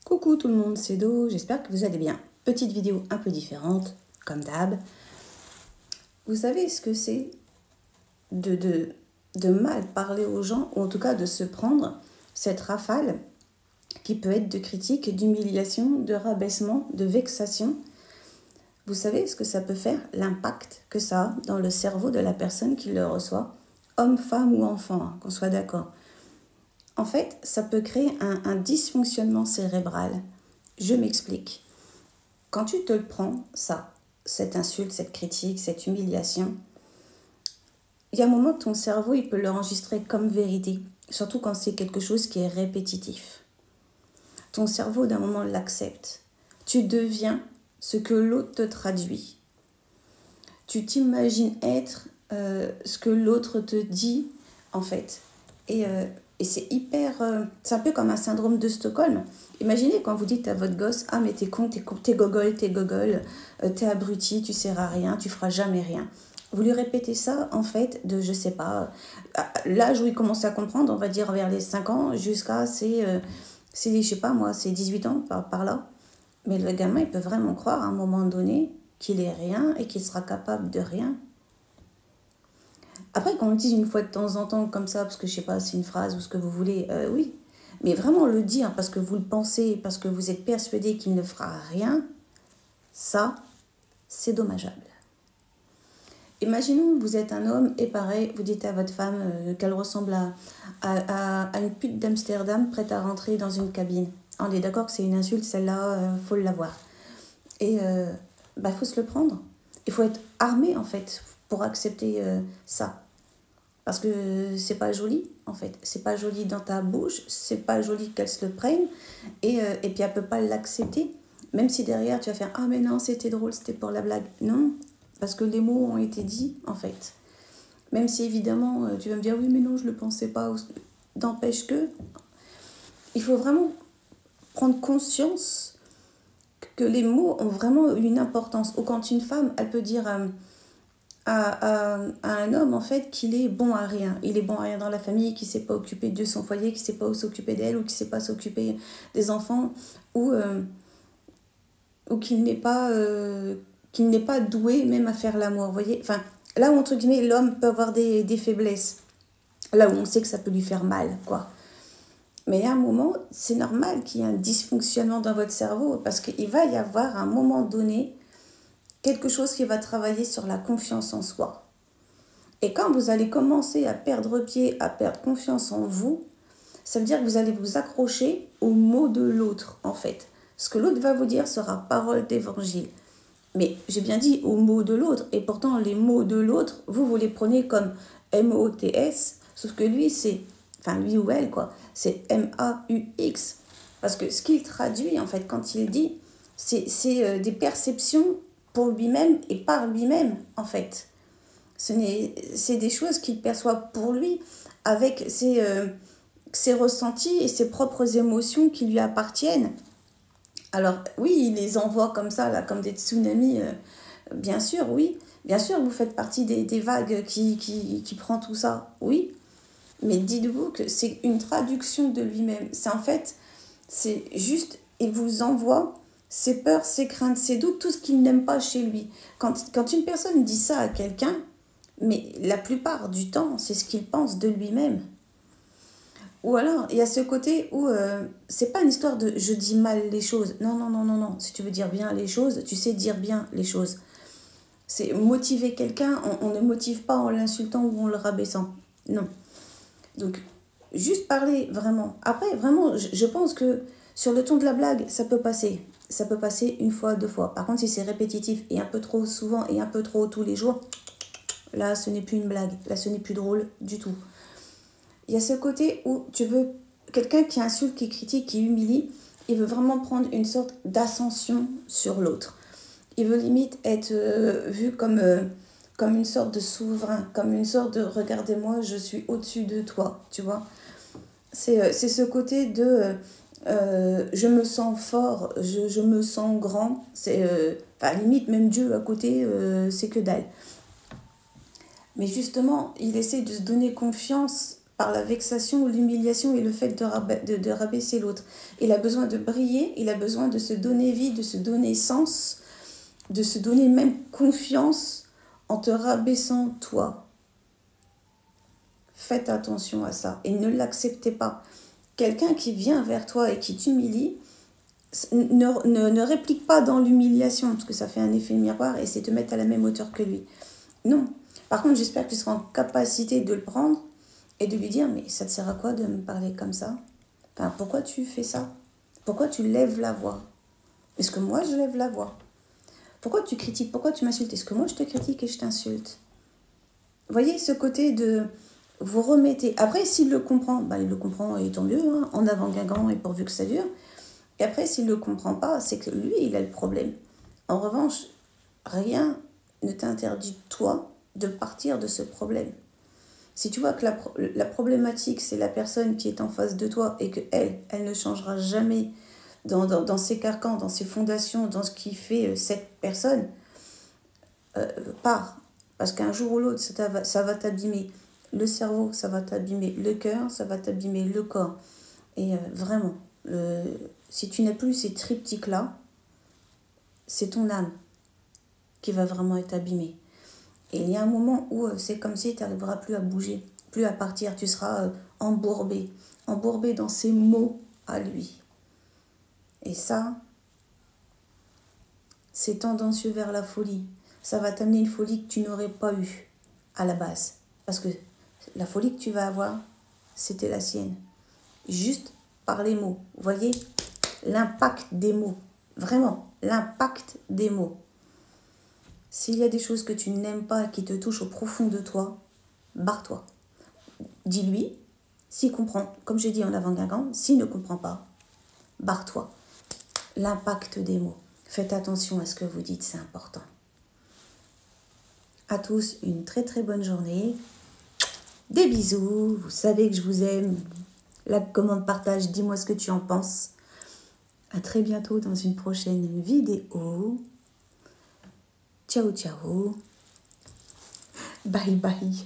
Coucou tout le monde, c'est Do, j'espère que vous allez bien. Petite vidéo un peu différente, comme d'hab. Vous savez ce que c'est de mal parler aux gens, ou en tout cas de se prendre cette rafale qui peut être de critique, d'humiliation, de rabaissement, de vexation. Vous savez ce que ça peut faire, l'impact que ça a dans le cerveau de la personne qui le reçoit, homme, femme ou enfant, hein, qu'on soit d'accord. En fait, ça peut créer un dysfonctionnement cérébral. Je m'explique. Quand tu te le prends, ça, cette insulte, cette critique, cette humiliation, il y a un moment que ton cerveau, il peut l'enregistrer comme vérité, surtout quand c'est quelque chose qui est répétitif. Ton cerveau, d'un moment, l'accepte. Tu deviens ce que l'autre te traduit. Tu t'imagines être ce que l'autre te dit, en fait. Et c'est hyper... c'est un peu comme un syndrome de Stockholm. Imaginez quand vous dites à votre gosse « Ah, mais t'es con, t'es gogol, t'es abruti, tu sers à rien, tu feras jamais rien. » Vous lui répétez ça, en fait, de, je sais pas, l'âge où il commence à comprendre, on va dire vers les 5 ans, jusqu'à je sais pas moi, c'est 18 ans, par là. Mais le gamin, il peut vraiment croire à un moment donné qu'il est rien et qu'il sera capable de rien. Après, qu'on le dise une fois de temps en temps comme ça, parce que je sais pas, c'est une phrase ou ce que vous voulez, oui. Mais vraiment le dire parce que vous le pensez, parce que vous êtes persuadé qu'il ne fera rien, ça, c'est dommageable. Imaginons que vous êtes un homme et pareil, vous dites à votre femme qu'elle ressemble à une pute d'Amsterdam prête à rentrer dans une cabine. On est d'accord que c'est une insulte, celle-là, faut l'avoir. Et faut se le prendre. Il faut être armé en fait pour accepter ça. Parce que c'est pas joli, en fait. C'est pas joli dans ta bouche, c'est pas joli qu'elle se le prenne, et puis elle peut pas l'accepter. Même si derrière tu vas faire « Ah mais non, c'était drôle, c'était pour la blague. » Non, parce que les mots ont été dits, en fait. Même si évidemment tu vas me dire « Oui mais non, je le pensais pas. » N'empêche que, il faut vraiment prendre conscience que les mots ont vraiment une importance. Ou quand une femme, elle peut dire... À un homme en fait qu'il est bon à rien. Il est bon à rien dans la famille, qui ne sait pas occuper de son foyer, qui ne sait pas s'occuper d'elle, ou qui ne sait pas s'occuper des enfants, ou qu'il n'est pas doué même à faire l'amour. Vous voyez, enfin, là où entre guillemets l'homme peut avoir des faiblesses, là où on sait que ça peut lui faire mal, quoi. Mais à un moment, c'est normal qu'il y ait un dysfonctionnement dans votre cerveau, parce qu'il va y avoir à un moment donné quelque chose qui va travailler sur la confiance en soi. Et quand vous allez commencer à perdre pied, à perdre confiance en vous, ça veut dire que vous allez vous accrocher aux mots de l'autre, en fait. Ce que l'autre va vous dire sera parole d'évangile. Mais j'ai bien dit aux mots de l'autre, et pourtant les mots de l'autre, vous les prenez comme M-O-T-S, sauf que lui, lui ou elle, quoi, c'est M-A-U-X. Parce que ce qu'il traduit, en fait, quand il dit, c'est des perceptions pour lui-même et par lui-même, en fait. C'est des choses qu'il perçoit pour lui, avec ses ressentis et ses propres émotions qui lui appartiennent. Alors, oui, il les envoie comme ça, là, comme des tsunamis, bien sûr, oui. Bien sûr, vous faites partie des vagues qui prend tout ça, oui. Mais dites-vous que c'est une traduction de lui-même. C'est juste, il vous envoie ses peurs, ses craintes, ses doutes, tout ce qu'il n'aime pas chez lui. Quand une personne dit ça à quelqu'un, mais la plupart du temps, c'est ce qu'il pense de lui-même. Ou alors, il y a ce côté où c'est pas une histoire de je dis mal les choses. Non, non, non, non, non. Si tu veux dire bien les choses, tu sais dire bien les choses. C'est motiver quelqu'un, on ne motive pas en l'insultant ou en le rabaissant. Non. Donc, juste parler vraiment. Après, vraiment, je pense que sur le ton de la blague, ça peut passer. Ça peut passer une fois, deux fois. Par contre, si c'est répétitif et un peu trop souvent et un peu trop tous les jours, là, ce n'est plus une blague. Là, ce n'est plus drôle du tout. Il y a ce côté où tu veux... Quelqu'un qui insulte, qui critique, qui humilie, il veut vraiment prendre une sorte d'ascension sur l'autre. Il veut limite être vu comme une sorte de souverain, comme une sorte de « regardez-moi, je suis au-dessus de toi », tu vois. C'est ce côté de je me sens fort, je me sens grand. Limite, même Dieu à côté, c'est que dalle. Mais justement, il essaie de se donner confiance par la vexation, l'humiliation et le fait de rabaisser l'autre. Il a besoin de briller, il a besoin de se donner vie, de se donner sens, de se donner même confiance en te rabaissant toi. Faites attention à ça et ne l'acceptez pas. Quelqu'un qui vient vers toi et qui t'humilie, ne réplique pas dans l'humiliation, parce que ça fait un effet miroir et c'est te mettre à la même hauteur que lui. Non. Par contre, j'espère que tu seras en capacité de le prendre et de lui dire, mais ça te sert à quoi de me parler comme ça? Enfin, pourquoi tu fais ça? Pourquoi tu lèves la voix? Est-ce que moi, je lève la voix? Pourquoi tu critiques? Pourquoi tu m'insultes? Est-ce que moi, je te critique et je t'insulte? Vous voyez, ce côté de vous remettez. Après, s'il le comprend, il le comprend et tant mieux, hein, en avant Guingamp et pourvu que ça dure. Et après, s'il ne le comprend pas, c'est que lui, il a le problème. En revanche, rien ne t'interdit, toi, de partir de ce problème. Si tu vois que la problématique, c'est la personne qui est en face de toi et qu'elle ne changera jamais dans ses carcans, dans ses fondations, dans ce qui fait cette personne, pars. Parce qu'un jour ou l'autre, ça va t'abîmer. Le cerveau, ça va t'abîmer. Le cœur, ça va t'abîmer. Le corps. Et vraiment, si tu n'as plus ces triptyques-là, c'est ton âme qui va vraiment être abîmée. Et il y a un moment où c'est comme si tu n'arriveras plus à bouger, plus à partir. Tu seras embourbé dans ses mots à lui. Et ça, c'est tendancieux vers la folie. Ça va t'amener une folie que tu n'aurais pas eue à la base. Parce que la folie que tu vas avoir, c'était la sienne. Juste par les mots. Vous voyez l'impact des mots. Vraiment, l'impact des mots. S'il y a des choses que tu n'aimes pas et qui te touchent au profond de toi, barre-toi. Dis-lui, s'il comprend, comme j'ai dit en avant Guingamp, s'il ne comprend pas, barre-toi. L'impact des mots. Faites attention à ce que vous dites, c'est important. À tous, une très très bonne journée. Des bisous, vous savez que je vous aime. La commande partage, dis-moi ce que tu en penses. À très bientôt dans une prochaine vidéo. Ciao, ciao. Bye, bye.